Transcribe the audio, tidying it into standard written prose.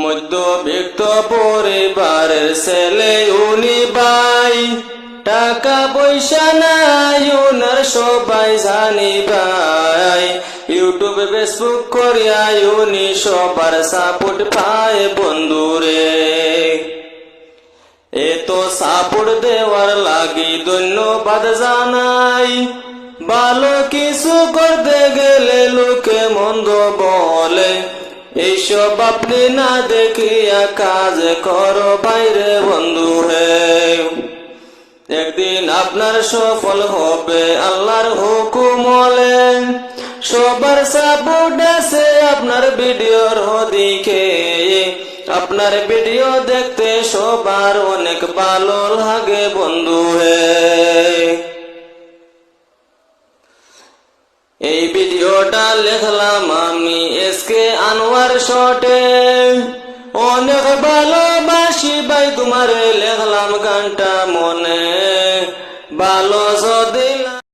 মধ্যবিত্ত পরিবারের ছেলে উনি ভাই, টাকা পয়সা নাই উনার সবাই জানি ভাই। ইউটিউব ফেসবুক করিয়া উনি সবার সাপোর্ট পায় বন্ধুরে। এত সাপোর্ট দেওয়ার লাগি ধন্যবাদ জানাই। ভালো কিছু করতে গেলে লোকে মন্দ বলে, এইসব আপনি না দেখিয়া কাজ করো বাইরে বন্ধু হে। একদিন আপনার সফল হবে আল্লাহর হুকুম হলে। সবার সাপোর্ট আছে আপনার ভিডিওর দিকে, আপনার ভিডিও দেখতে সবার অনেক ভালো লাগে বন্ধু হে। এই ভিডিওটা লেখলাম আমি এসকে আনোয়ার শটে। অনেক ভালোবাসি ভাই তোমারে, লেখলাম গানটা মনে। ভালো যদি